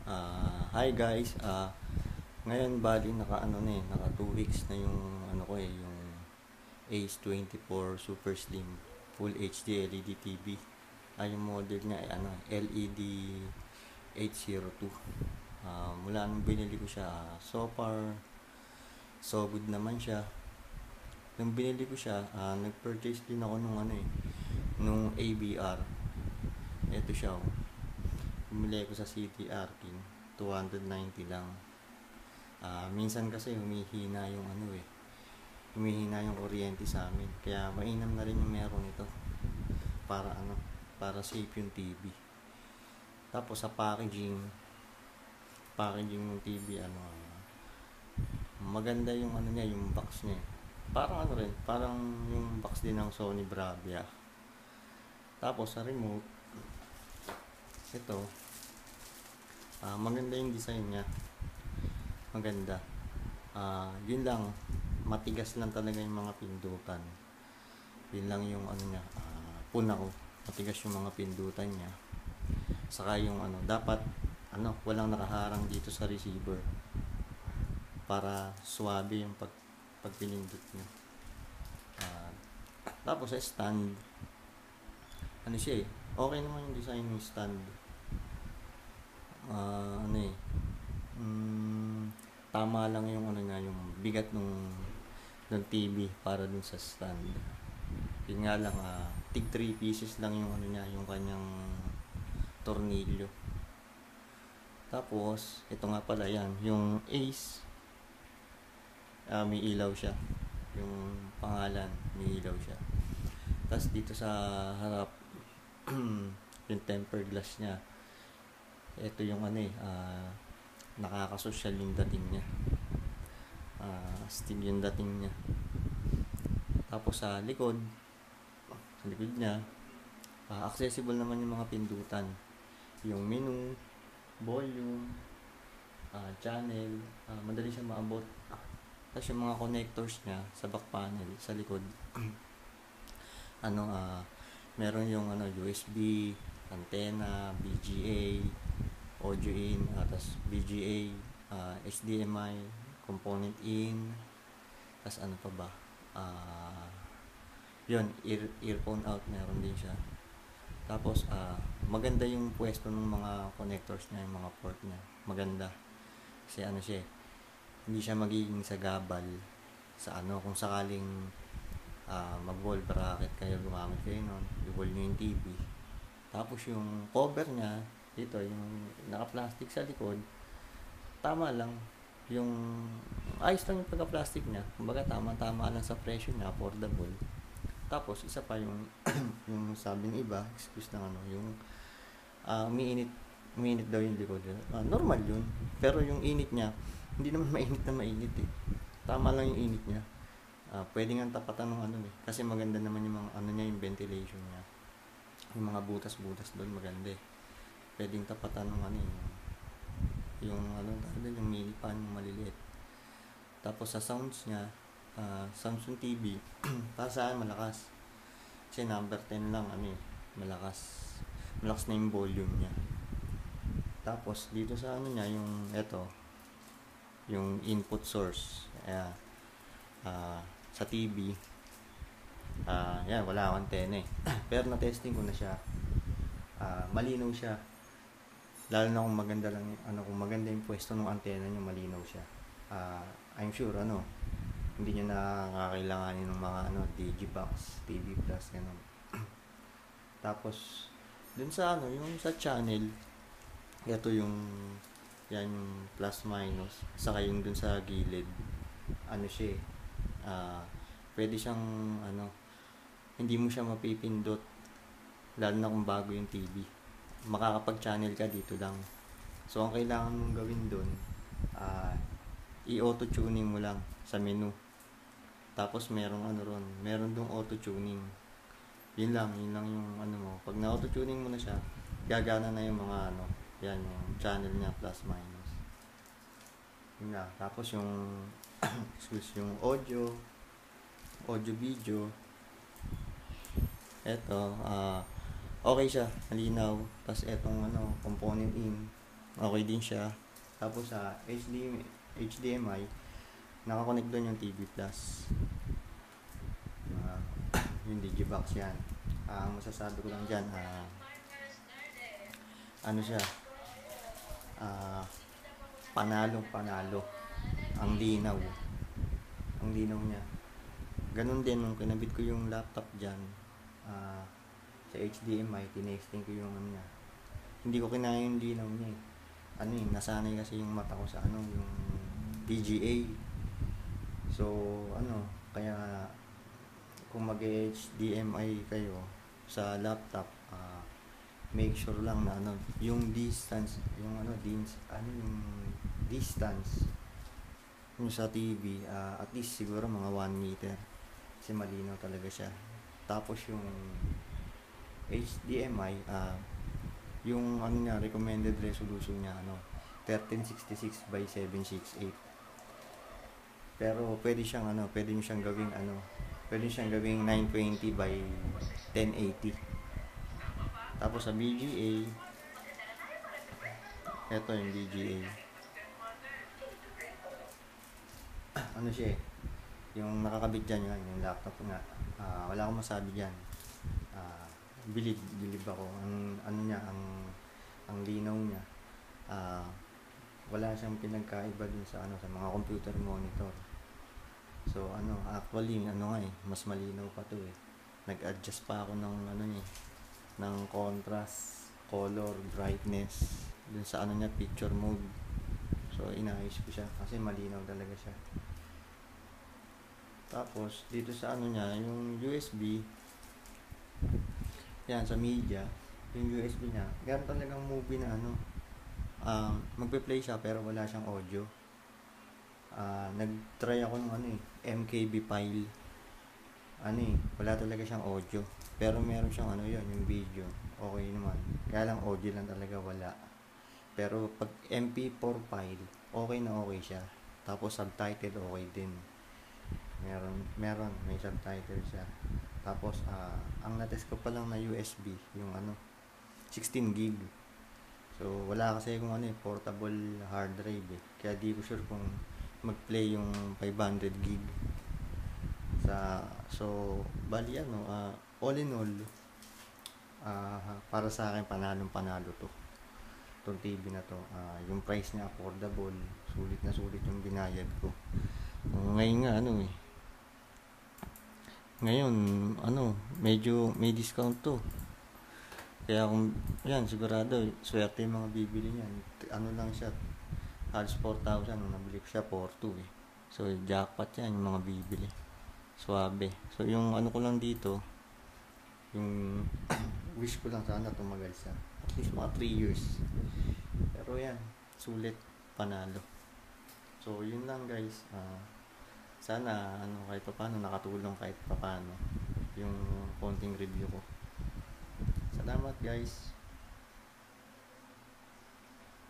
Hi guys, ngayon bali naka 2 weeks na yung yung Ace 24 Super Slim Full HD LED TV. Yung model niya ay LED 802. Mula nung binili ko siya, so far so good naman siya. Nung binili ko siya, nag-purchase din ako nung ABR. Ito siya, oh. Bumili ko sa CTR King, 290 lang. Minsan kasi humihina yung kuryente sa amin. Kaya mainam na rin yung meron ito. Para para safe yung TV. Tapos sa packaging ng TV maganda yung yung box niya. Parang yung box din ng Sony Bravia. Tapos sa remote, ito, maganda yung design niya. Maganda. Yun lang, matigas lang talaga yung mga pindutan. Yun lang yung niya, puna ko. Matigas yung mga pindutan niya. Saka yung dapat walang nakaharang dito sa receiver para suwabe yung pag pinindot niyo. Tapos sa stand, siya okay naman yung design ng stand. Tama lang yung yung bigat ng TV para dun sa stand. Yun nga lang, tig 3 pieces lang yung yung kanyang tornilyo. Tapos ito nga pala yan, yung Ace, may ilaw siya. Yung pangalan, may ilaw siya. Tapos dito sa harap, yung tempered glass niya, ito yung nakakasosyal yung dating niya. Astig yung dating niya. Tapos sa likod niya, accessible naman yung mga pindutan. Yung menu, volume, channel, madali siya maabot. Tapos yung mga connectors niya sa back panel, sa likod, meron yung USB, antenna, VGA, audio in, tapos VGA, HDMI, component in, tapos pa ba? Yun, earphone out, meron din siya. Tapos maganda yung pwesto ng mga connectors niya, yung mga port niya. Maganda. Kasi siya, hindi siya magiging sagabal sa kung sakaling mag-wall bracket kayo, gumamit kayo nun, i-wall nyo yung TV. Tapos yung cover niya, dito, yung naka-plastic sa likod, tama lang. Yung ayos lang yung pagka-plastic niya. Kumbaga tama lang sa presyo niya, affordable. Tapos isa pa yung yung sabi ng iba, excuse na yung umiinit daw yung likod. Normal yun. Pero yung init niya, hindi naman mainit eh. Tama lang yung init niya. Pwede nga tapatan ng kasi maganda naman yung mga niya, yung ventilation niya. Yung mga butas-butas doon maganda eh. Pwedeng tapatan ng yung yung mini fan, yung maliliit. Tapos sa sounds niya, Samsung TV, para saan malakas. Kasi number 10 lang, malakas. Malakas na yung volume niya. Tapos dito sa niya, yung yung input source. Sa TV, wala akong antena eh. Pero na-testing ko na siya. Malinaw siya. Lalo na kung maganda lang, kung maganda yung pwesto ng antena niyo, malinaw siya. I'm sure, hindi niya nakakailanganin ng mga Digibox, TV Plus, gano'n. Tapos, dun sa yung sa channel, ito yung plus minus, saka yung dun sa gilid, siya pwede siyang, hindi mo siya mapipindot, lalo na kung bago yung TV. Makakapag-channel ka dito lang. So, ang kailangan mong gawin dun, i-auto-tuning mo lang sa menu. Tapos meron meron dong auto-tuning. Yun lang yung mo. Pag na-auto-tuning mo na siya, gagana na yung mga yung channel niya plus minus. Yun lang. Tapos yung yung audio video. Eto, okay siya, malinaw. Tapos etong component in, okay din siya. Tapos sa HDMI, nakakonect doon yung TV Plus. Uh, yung Digibox yan. Ang masasabi ko lang dyan, ano siya, panalo. Ang linaw. Ang linaw niya. Ganun din, nung kinabit ko yung laptop dyan, sa HDMI, tinesting ko yung ano niya. Hindi ko kinaya yung linaw niya eh. Ano eh, nasanay kasi yung mata ko sa ano, yung VGA. So, ano, kaya kung mag-HDMI kayo sa laptop, make sure lang na ano, yung distance, yung ano, yung distance yung sa TV, at least siguro mga 1 meter. Kasi malinaw talaga siya. Tapos yung HDMI, yung ano niya, recommended resolution niya, ano, 1366 by 768. Pero pwede siyang ano, pwede niyo siyang gawing ano, pwede siyang gawing 920 by 1080. Tapos sa VGA, ito yung VGA. Ano siya eh, yung nakakabit dyan yun, yung laptop nga. Wala akong masabi dyan. Bilib ako. Ano niya, ang linaw niya. Wala siyang pinagkaiba dun sa ano, sa mga computer monitor. So ano, actually ano nga eh, mas malinaw pa to eh. Nag-adjust pa ako ng ano niya, ng contrast, color, brightness dun sa ano niya, picture mode. So inayos ko siya kasi malinaw talaga siya. Tapos dito sa ano niya, yung USB, yan sa media, yung USB niya, meron talagang movie na ano, magpe-play siya pero wala siyang audio. Nag-try ako ng ano eh, MKB file. Ano eh, wala talaga siyang audio. Pero meron siyang ano yun, yung video. Okay naman. Kaya lang audio lang talaga wala. Pero pag MP4 file, okay na okay siya. Tapos subtitle okay din. May subtitle siya. Tapos ang natest ko pa lang na USB, yung ano, 16 gig. So wala kasi kung ano eh, portable hard drive eh. Kaya di ko sure kung mag-play yung 500 gig. So bali ano, all in all, para sa akin panalo to. Itong TV na to, yung price niya affordable, sulit na sulit yung binayad ko. Ngayon nga ano eh, ngayon ano, medyo may discount to. Kaya kung yan, sigurado swerte yung mga bibili niyan. Ano lang siya, halos 4,000 nung nabili ko siya, 4,200 eh. So jackpot yan yung mga bibili. Suwabe. So yung ano ko lang dito, yung wish ko lang sana tumagal siya at least mga 3 years. Pero yan, sulit, panalo. So yun lang guys. Sana ano, kahit paano nakatulong kahit paano yung konting review ko. Salamat guys.